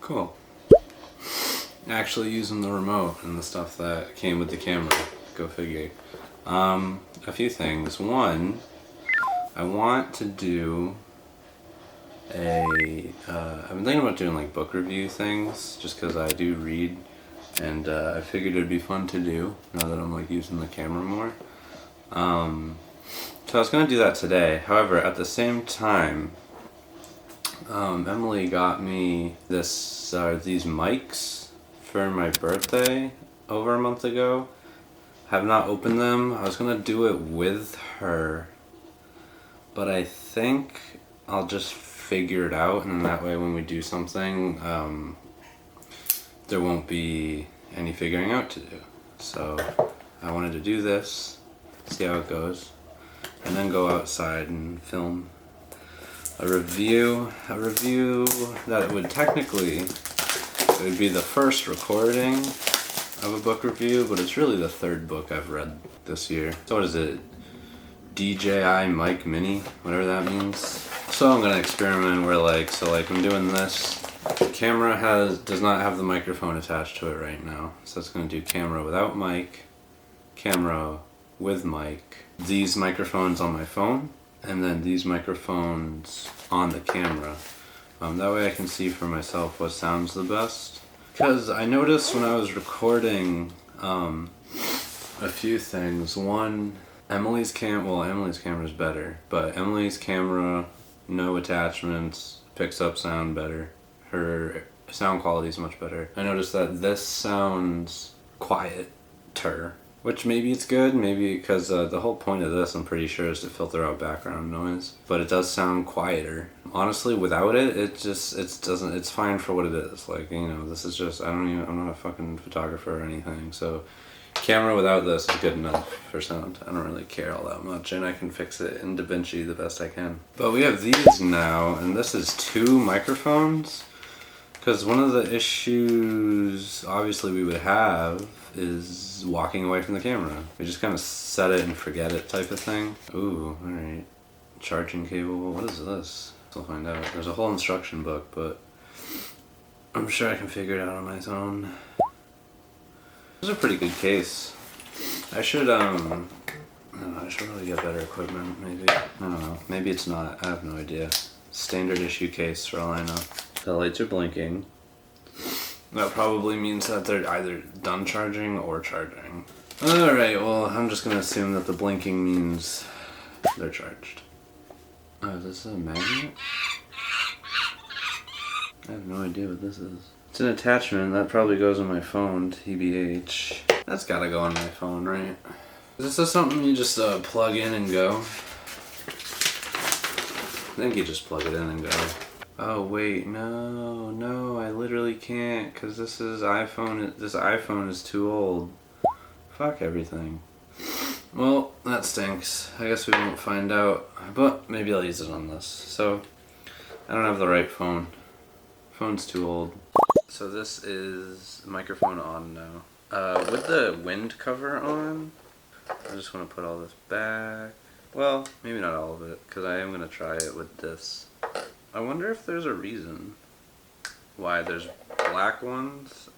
Cool. Actually using the remote and the stuff that came with the camera. Go figure. A few things. One, I want to do I've been thinking about doing like book review things just because I do read, and I figured it'd be fun to do now that I'm like using the camera more. So I was gonna do that today. However, at the same time, Emily got me these mics for my birthday over a month ago. Have not opened them. I was gonna do it with her, but I think I'll just figure it out, and that way when we do something, there won't be any figuring out to do. So I wanted to do this, see how it goes, and then go outside and film a review that would technically, it would be the first recording of a book review, but it's really the third book I've read this year. So what is it? DJI Mic Mini, whatever that means. So I'm gonna experiment where I'm doing this. The camera does not have the microphone attached to it right now. So it's gonna do camera without mic, camera with mic, these microphones on my phone, and then these microphones on the camera. That way I can see for myself what sounds the best. Because I noticed when I was recording a few things. One, Emily's camera is better, but Emily's camera, no attachments, picks up sound better. Her sound quality is much better. I noticed that this sounds quieter, which maybe it's good, maybe because the whole point of this, I'm pretty sure, is to filter out background noise. But it does sound quieter. Honestly, without it, it's fine for what it is. Like, you know, this is just, I'm not a fucking photographer or anything, so camera without this is good enough for sound. I don't really care all that much, and I can fix it in DaVinci the best I can. But we have these now, and this is 2 microphones, because one of the issues obviously we would have is walking away from the camera. We just kind of set it and forget it type of thing. Ooh, alright. Charging cable, what is this? We'll find out. There's a whole instruction book, but I'm sure I can figure it out on my own. This is a pretty good case. I should really get better equipment, maybe. I don't know. Maybe it's not. I have no idea. Standard issue case for all I know. The lights are blinking. That probably means that they're either done charging or charging. Alright, well, I'm just gonna assume that the blinking means they're charged. Oh, is this a magnet? I have no idea what this is. It's an attachment that probably goes on my phone, TBH. That's gotta go on my phone, right? Is this something you just plug in and go? I think you just plug it in and go. Oh wait, no, I literally can't, cause this iPhone is too old. Fuck everything. Well, that stinks. I guess we won't find out, but maybe I'll use it on this. So, I don't have the right phone. Phone's too old. So this is microphone on now. With the wind cover on, I just want to put all this back. Well, maybe not all of it, because I am going to try it with this. I wonder if there's a reason why there's black ones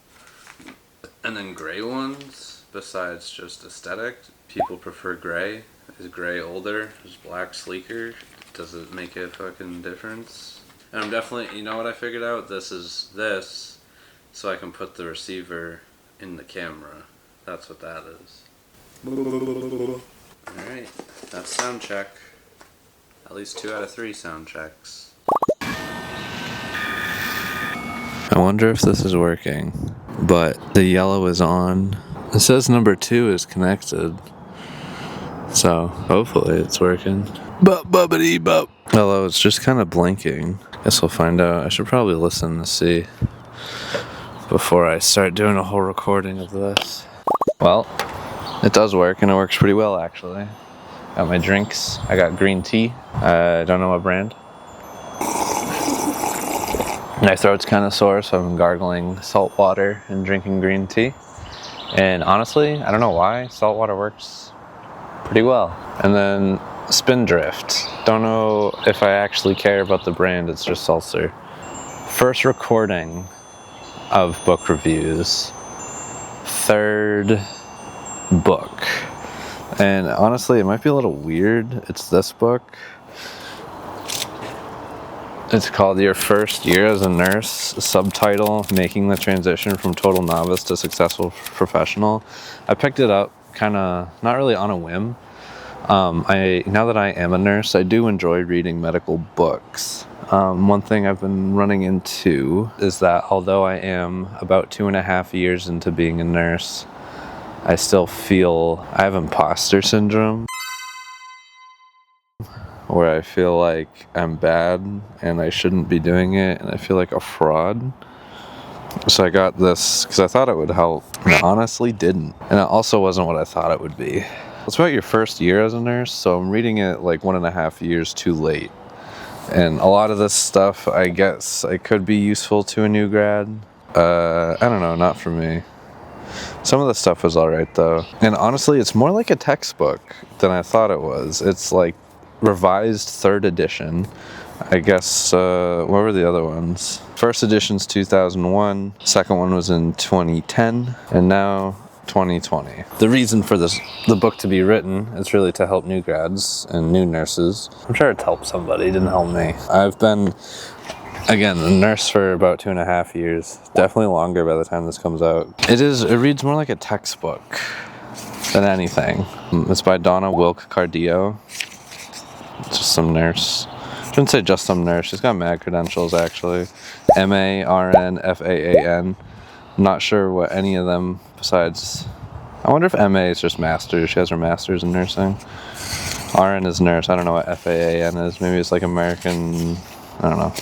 and then gray ones, besides just aesthetic. People prefer gray. Is gray older? Is black sleeker? Does it make a fucking difference? And I'm definitely, you know what I figured out? This is this, so I can put the receiver in the camera. That's what that is. Alright, that's sound check. At least 2 out of 3 sound checks. I wonder if this is working, but the yellow is on. It says number 2 is connected, so hopefully it's working. Bubbity-bub. Although it's just kind of blinking. Guess we'll find out. I should probably listen to see before I start doing a whole recording of this. Well, it does work, and it works pretty well actually. Got my drinks. I got green tea. I don't know what brand. My throat's kind of sore, so I'm gargling salt water and drinking green tea. And honestly, I don't know why, salt water works pretty well. And then Spindrift. Don't know if I actually care about the brand, it's just seltzer. First recording of book reviews. Third book. And honestly, it might be a little weird. It's this book. It's called Your First Year as a Nurse, subtitle, Making the Transition from Total Novice to Successful Professional. I picked it up kind of, not really on a whim. Now that I am a nurse, I do enjoy reading medical books. One thing I've been running into is that although I am about 2.5 years into being a nurse, I still feel I have imposter syndrome, where I feel like I'm bad and I shouldn't be doing it, and I feel like a fraud. So I got this because I thought it would help, and it honestly didn't. And it also wasn't what I thought it would be. It's about your first year as a nurse, so I'm reading it like 1.5 years too late. And a lot of this stuff, I guess, it could be useful to a new grad. I don't know, not for me. Some of the stuff was alright though. And honestly, it's more like a textbook than I thought it was. It's like revised 3rd edition. I guess, what were the other ones? First edition's 2001, second one was in 2010, and now 2020. The reason for the book to be written is really to help new grads and new nurses. I'm sure it's helped somebody, it didn't help me. I've been, again, a nurse for about 2.5 years. Definitely longer by the time this comes out. It reads more like a textbook than anything. It's by Donna, Wilk, Cardillo. It's just some nurse. I shouldn't say just some nurse. She's got mad credentials, actually. MA, RN, FAAN. Not sure what any of them besides... I wonder if MA is just master's. She has her master's in nursing. RN is nurse. I don't know what FAAN is. Maybe it's like American... I don't know.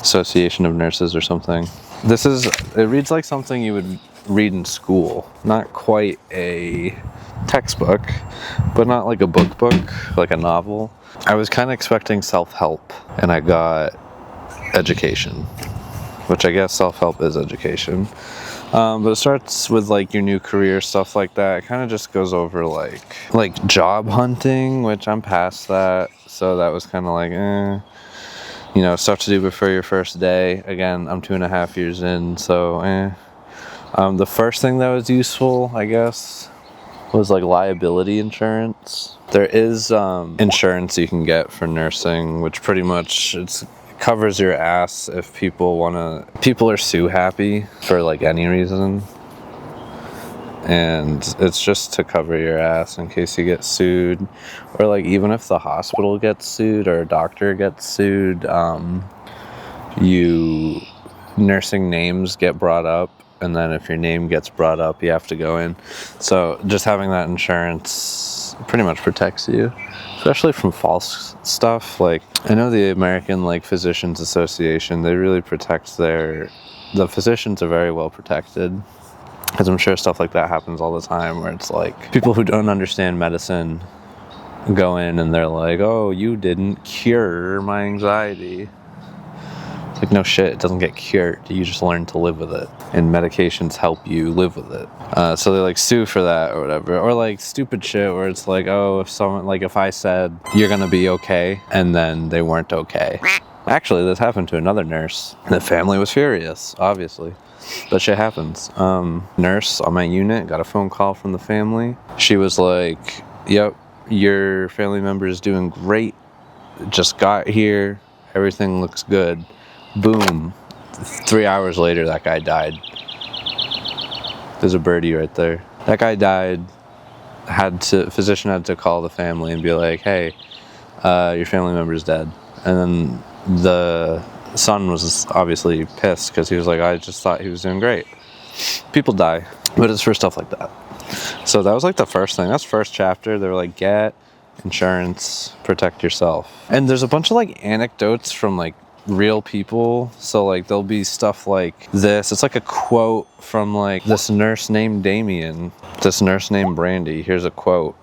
Association of Nurses or something. It reads like something you would read in school. Not quite a textbook, but not like a book, like a novel. I was kind of expecting self-help, and I got education, which I guess self-help is education. But it starts with like your new career, stuff like that. It kind of just goes over like job hunting, which I'm past that. So that was kind of like, stuff to do before your first day. Again, I'm 2.5 years in, so the first thing that was useful, I guess, was like liability insurance. There is insurance you can get for nursing, which pretty much covers your ass if people are sue happy for like any reason. And it's just to cover your ass in case you get sued, or like even if the hospital gets sued or a doctor gets sued, nursing names get brought up, and then if your name gets brought up, you have to go in. So just having that insurance pretty much protects you, especially from false stuff. Like, I know the American Physicians Association, they really protect the physicians are very well protected. Because I'm sure stuff like that happens all the time, where it's like people who don't understand medicine go in and they're like, oh, you didn't cure my anxiety. It's like, no shit, it doesn't get cured. You just learn to live with it. And medications help you live with it. So they sue for that or whatever. Or stupid shit where it's like, oh, if I said you're gonna be okay, and then they weren't okay. Actually, this happened to another nurse. The family was furious, obviously. But shit happens. Nurse on my unit got a phone call from the family. She was like, yep, your family member is doing great. Just got here. Everything looks good. Boom. 3 hours later, that guy died. There's a birdie right there. That guy died. Physician had to call the family and be like, hey, your family member is dead. And then the son was obviously pissed because he was like, I just thought he was doing great. People die, but it's for stuff like that. So that was the first thing. That's first chapter. They were like, get insurance, protect yourself. And there's a bunch of anecdotes from real people. So there'll be stuff like this. It's a quote from this nurse named Damien, this nurse named Brandy. Here's a quote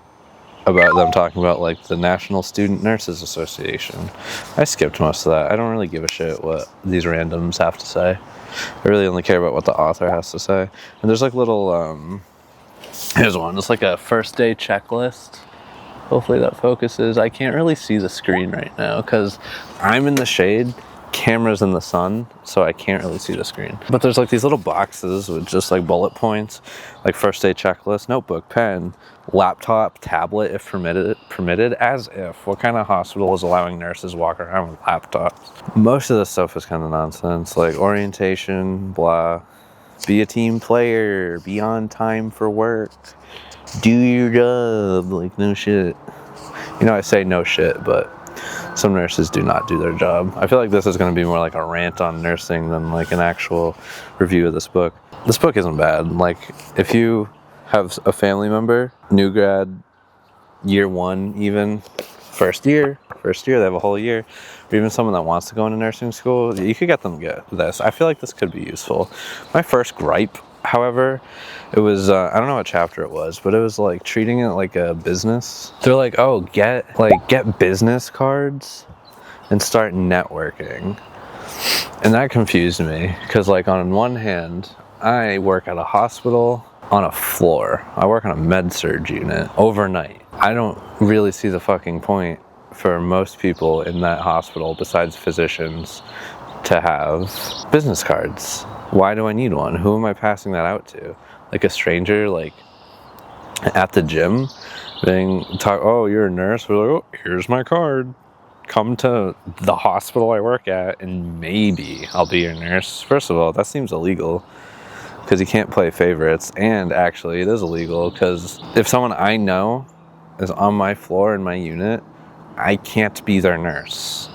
about them talking about the National Student Nurses Association. I skipped most of that. I don't really give a shit what these randoms have to say. I really only care about what the author has to say. And there's little here's one. It's a first day checklist. Hopefully that focuses. I can't really see the screen right now because I'm in the shade. camera's in the sun, so I can't really see the screen. But there's like these little boxes with just like bullet points, like first aid checklist, notebook, pen, laptop, tablet if permitted, as if. What kind of hospital is allowing nurses walk around with laptops? Most of this stuff is kind of nonsense, like orientation, blah. Be a team player, be on time for work, do your job, like no shit. You know, I say no shit, but some nurses do not do their job. I feel like this is going to be more like a rant on nursing than like an actual review of this book. This book isn't bad. Like, if you have a family member, new grad, year one even, first year, they have a whole year, or even someone that wants to go into nursing school, you could get them to get this. I feel like this could be useful. My first gripe, however, it was, I don't know what chapter it was, but it was like treating it like a business. They're like, oh, get business cards and start networking. And that confused me, because like on one hand, I work at a hospital on a floor. I work on a med-surg unit overnight. I don't really see the fucking point for most people in that hospital, besides physicians, to have business cards. Why do I need one? Who am I passing that out to? Like a stranger, like at the gym, oh, you're a nurse? We're like, oh, here's my card. Come to the hospital I work at and maybe I'll be your nurse. First of all, that seems illegal, because you can't play favorites. And actually, it is illegal, because if someone I know is on my floor in my unit, I can't be their nurse,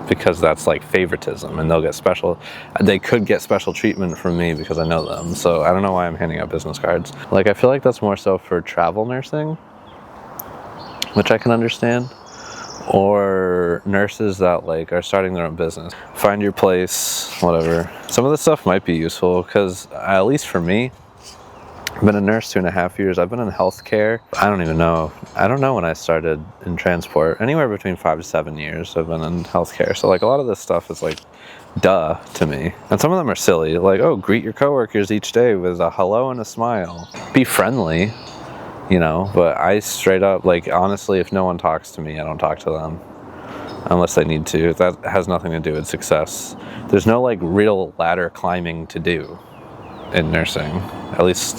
because that's like favoritism, and they could get special treatment from me because I know them. So I don't know why I'm handing out business cards. Like, I feel like that's more so for travel nursing, which I can understand, or nurses that like are starting their own business. Find your place, whatever. Some of this stuff might be useful, because at least for me, I've been a nurse 2.5 years. I've been in healthcare. I don't know when I started in transport. Anywhere between 5 to 7 years I've been in healthcare. So like a lot of this stuff is like duh to me. And some of them are silly. Like, oh, greet your coworkers each day with a hello and a smile. Be friendly, you know, but I straight up, like, honestly, if no one talks to me, I don't talk to them. Unless they need to. That has nothing to do with success. There's no like real ladder climbing to do in nursing, at least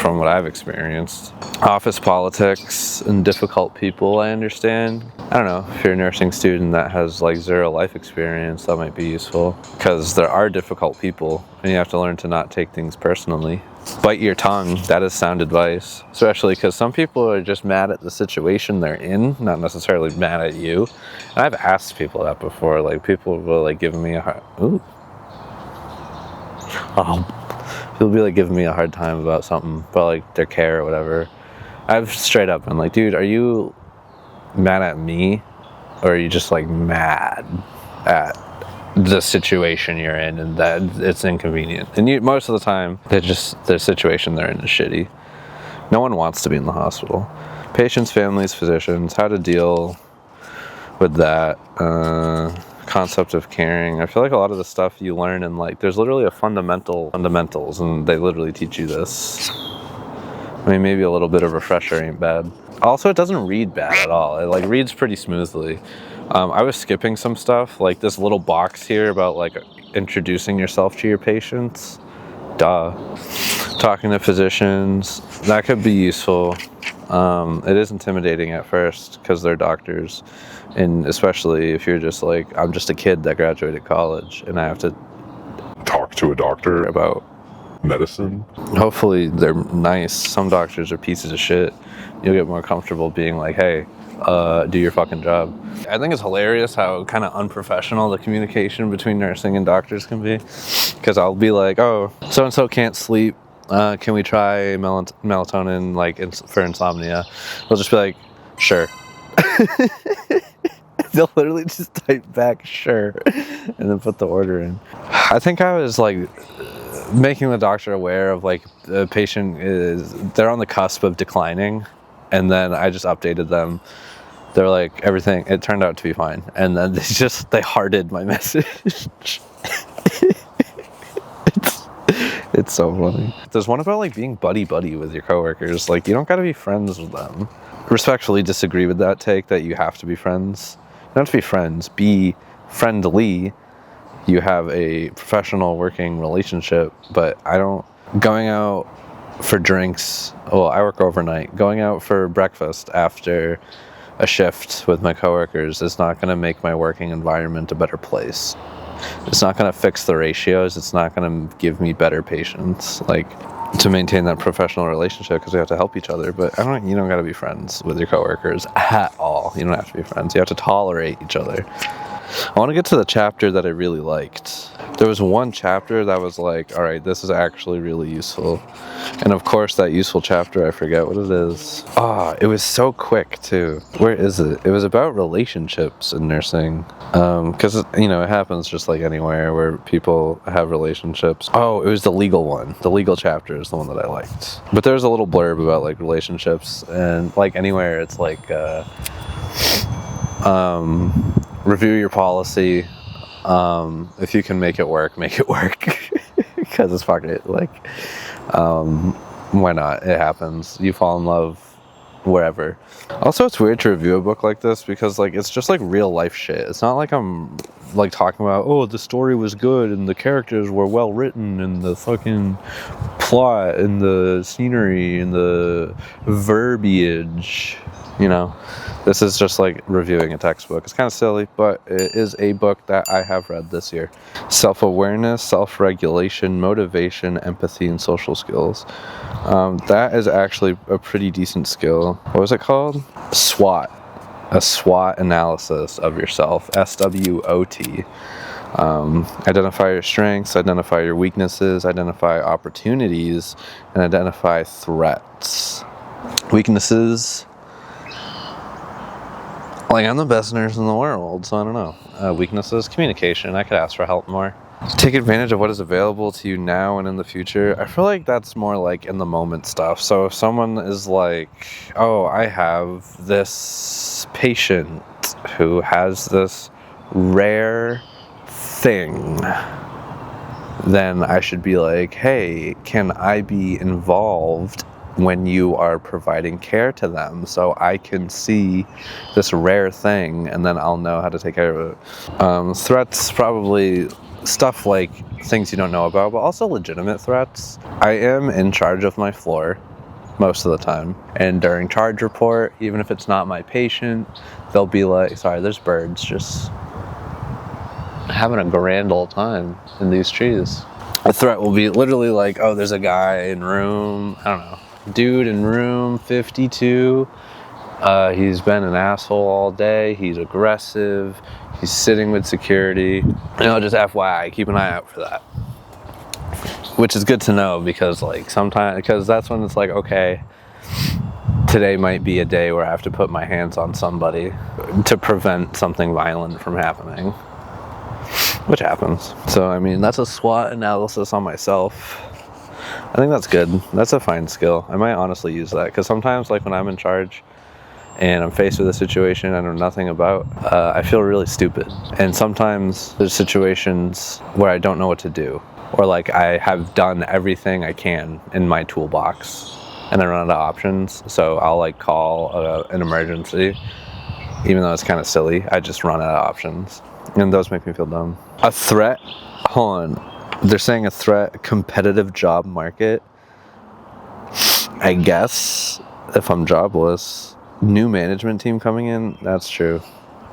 from what I've experienced. Office politics and difficult people, I understand. I don't know, if you're a nursing student that has like zero life experience, that might be useful, because there are difficult people and you have to learn to not take things personally. Bite your tongue, that is sound advice, especially because some people are just mad at the situation they're in, not necessarily mad at you. And I've asked people that before, like people will like give me a hard, people be like giving me a hard time about something, about like their care or whatever. I've straight up been like, dude, are you mad at me, or are you just like mad at the situation you're in and that it's inconvenient? And most of the time, their situation they're in is shitty. No one wants to be in the hospital. Patients, families, physicians, how to deal with that. Concept of caring. I feel like a lot of the stuff you learn in like, there's literally a fundamentals, and they literally teach you this. I mean, maybe a little bit of refresher ain't bad. Also, it doesn't read bad at all. It like reads pretty smoothly. I was skipping some stuff, like this little box here about like introducing yourself to your patients. Duh. Talking to physicians, that could be useful. It is intimidating at first because they're doctors, and especially if you're just like, I'm just a kid that graduated college and I have to talk to a doctor about medicine. Hopefully they're nice. Some doctors are pieces of shit. You'll get more comfortable being like, hey, do your fucking job. I think it's hilarious how kind of unprofessional the communication between nursing and doctors can be, because I'll be like, oh, so-and-so can't sleep. Can we try melatonin like for insomnia? They'll just be like, sure. They'll literally just type back sure and then put the order in. I think I was like making the doctor aware of like the patient they're on the cusp of declining, and then I just updated them. They're like, everything, it turned out to be fine. And then they hearted my message. It's so funny. There's one about like being buddy-buddy with your coworkers. Like, you don't gotta be friends with them. Respectfully disagree with that take that you have to be friends. You don't have to be friends. Be friendly, you have a professional working relationship, but going out for drinks, well, I work overnight, going out for breakfast after a shift with my coworkers is not going to make my working environment a better place. It's not going to fix the ratios. It's not going to give me better patience, like, to maintain that professional relationship, because we have to help each other. But you don't got to be friends with your coworkers at all. You don't have to be friends. You have to tolerate each other. I want to get to the chapter that I really liked. There was one chapter that was like, all right, this is actually really useful. And of course, that useful chapter, I forget what it is. It was so quick too. Where is it? It was about relationships in nursing. Because, it happens just like anywhere where people have relationships. Oh, it was the legal one. The legal chapter is the one that I liked. But there's a little blurb about like relationships, and like anywhere, it's like, review your policy. If you can make it work, because it's fucking like, why not? It happens. You fall in love wherever. Also, it's weird to review a book like this because like it's just like real life shit. It's not like I'm like talking about, oh, the story was good and the characters were well written and the fucking plot and the scenery and the verbiage. This is just like reviewing a textbook. It's kind of silly, but it is a book that I have read this year. Self-awareness, self-regulation, motivation, empathy, and social skills. That is actually a pretty decent skill. What was it called? SWOT. A SWOT analysis of yourself. SWOT. Identify your strengths, identify your weaknesses, identify opportunities, and identify threats. Weaknesses. Like, I'm the best nurse in the world, so I don't know. Weaknesses, communication. I could ask for help more. Take advantage of what is available to you now and in the future. I feel like that's more like in the moment stuff. So if someone is like, oh, I have this patient who has this rare thing, then I should be like, hey, can I be involved when you are providing care to them so I can see this rare thing and then I'll know how to take care of it. Threats, probably stuff like things you don't know about, but also legitimate threats. I am in charge of my floor most of the time, and during charge report, even if it's not my patient, they'll be like, sorry, there's birds just having a grand old time in these trees. A threat will be literally like, oh, there's a guy in room, I don't know, dude in room 52, he's been an asshole all day, he's aggressive, he's sitting with security. Just FYI, keep an eye out for that. Which is good to know because that's when it's like, okay, today might be a day where I have to put my hands on somebody to prevent something violent from happening. Which happens. So, that's a SWOT analysis on myself. I think that's good. That's a fine skill. I might honestly use that because sometimes, like when I'm in charge and I'm faced with a situation I know nothing about, I feel really stupid. And sometimes there's situations where I don't know what to do, or like I have done everything I can in my toolbox and I run out of options. So I'll like call an emergency, even though it's kind of silly. I just run out of options, and those make me feel dumb. A threat. Hold on. They're saying a threat, competitive job market. I guess if I'm jobless, new management team coming in, that's true.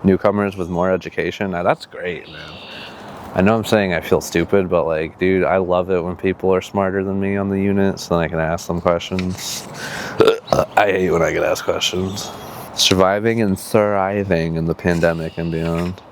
Newcomers with more education, now that's great, man. I know I'm saying I feel stupid, but like, dude, I love it when people are smarter than me on the unit, so then I can ask them questions. I hate when I get asked questions. Surviving and thriving in the pandemic and beyond.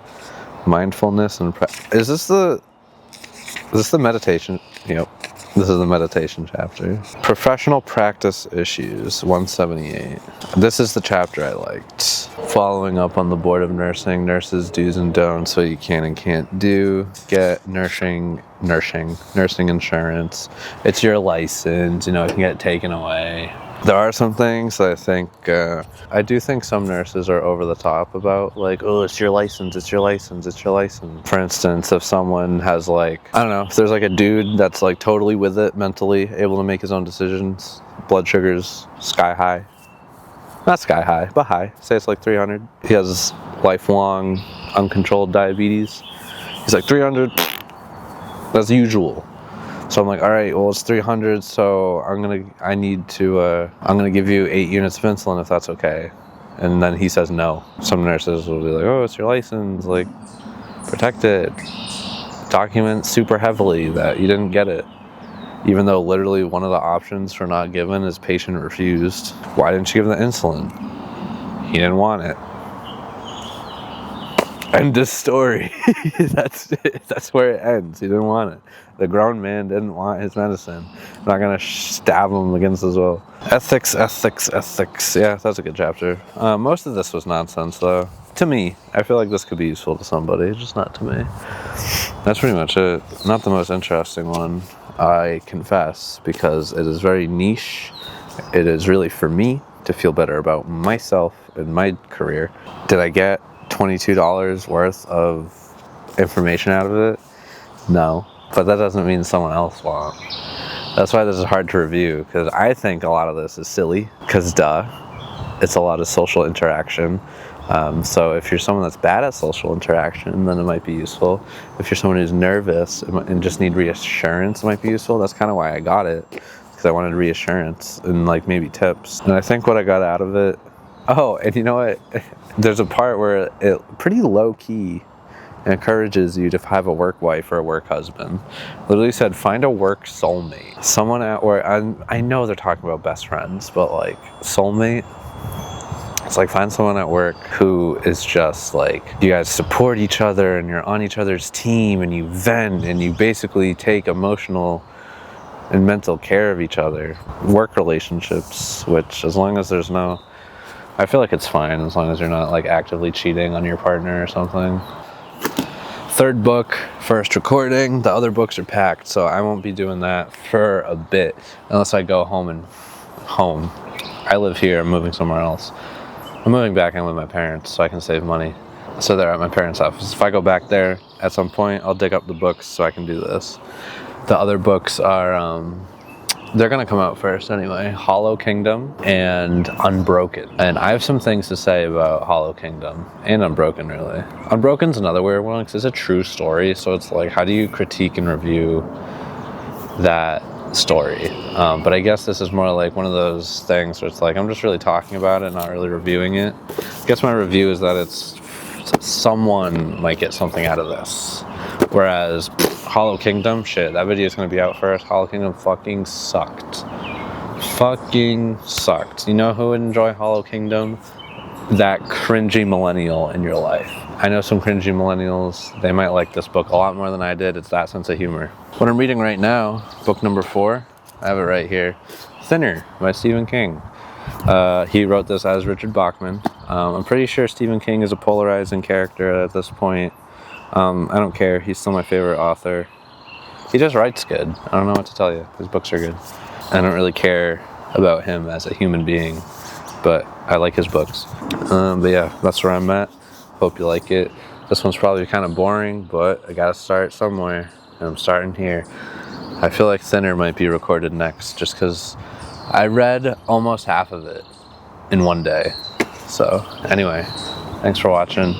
Mindfulness and is this the meditation? Yep. This is the meditation chapter. Professional practice issues, 178. This is the chapter I liked. Following up on the board of nursing, nurses' do's and don'ts, what you can and can't do. Get nursing insurance. It's your license, it can get taken away. There are some things that I think, I do think some nurses are over the top about, like, oh, it's your license. For instance, if someone has like, I don't know, if there's like a dude that's like totally with it mentally, able to make his own decisions, blood sugars sky high. Not sky high, but high. Say it's like 300. He has lifelong uncontrolled diabetes. He's like 300, That's usual. So I'm like, all right, well, it's 300, so I'm gonna give you 8 units of insulin if that's okay. And then he says no. Some nurses will be like, oh, it's your license, like, protect it. Document super heavily that you didn't get it. Even though literally one of the options for not given is patient refused. Why didn't you give the insulin? He didn't want it. End of story. That's it. That's where it ends. He didn't want it. The grown man didn't want his medicine. I'm not gonna stab him against his will. Ethics. Yeah, that's a good chapter. Most of this was nonsense, though. To me, I feel like this could be useful to somebody, just not to me. That's pretty much it. Not the most interesting one, I confess, because it is very niche. It is really for me to feel better about myself and my career. Did I get $22 worth of information out of it? No, but that doesn't mean someone else won't. That's why this is hard to review, because I think a lot of this is silly, because it's a lot of social interaction. So if you're someone that's bad at social interaction, then it might be useful. If you're someone who's nervous and just need reassurance, it might be useful. That's kind of why I got it, because I wanted reassurance and like maybe tips. And I think what I got out of it, oh, and you know what? There's a part where it pretty low key encourages you to have a work wife or a work husband. Literally said, find a work soulmate. Someone at work, I know they're talking about best friends, but like soulmate, it's like find someone at work who is just like, you guys support each other and you're on each other's team and you vent and you basically take emotional and mental care of each other. Work relationships, which as long as there's no, I feel like it's fine as long as you're not like actively cheating on your partner or something. Third book, first recording. The other books are packed, so I won't be doing that for a bit unless I go home. I live here, I'm moving somewhere else. I'm moving back in with my parents so I can save money. So they're at my parents' office. If I go back there at some point, I'll dig up the books so I can do this. The other books are, they're gonna come out first anyway. Hollow Kingdom and Unbroken. And I have some things to say about Hollow Kingdom and Unbroken, really. Unbroken's another weird one because it's a true story. So it's like, how do you critique and review that story? But I guess this is more like one of those things where it's like, I'm just really talking about it, not really reviewing it. I guess my review is that it's someone might get something out of this. Whereas Hollow Kingdom, shit, that video is going to be out first. Hollow Kingdom fucking sucked. You know who would enjoy Hollow Kingdom? That cringy millennial in your life. I know some cringy millennials, they might like this book a lot more than I did. It's that sense of humor. What I'm reading right now, book number 4, I have it right here, Thinner by Stephen King. He wrote this as Richard Bachman. I'm pretty sure Stephen King is a polarizing character at this point. I don't care, he's still my favorite author. He just writes good. I don't know what to tell you, his books are good. I don't really care about him as a human being, but I like his books. But yeah, that's where I'm at. Hope you like it. This one's probably kind of boring, but I gotta start somewhere, and I'm starting here. I feel like Thinner might be recorded next, just because I read almost half of it in one day. So anyway, thanks for watching.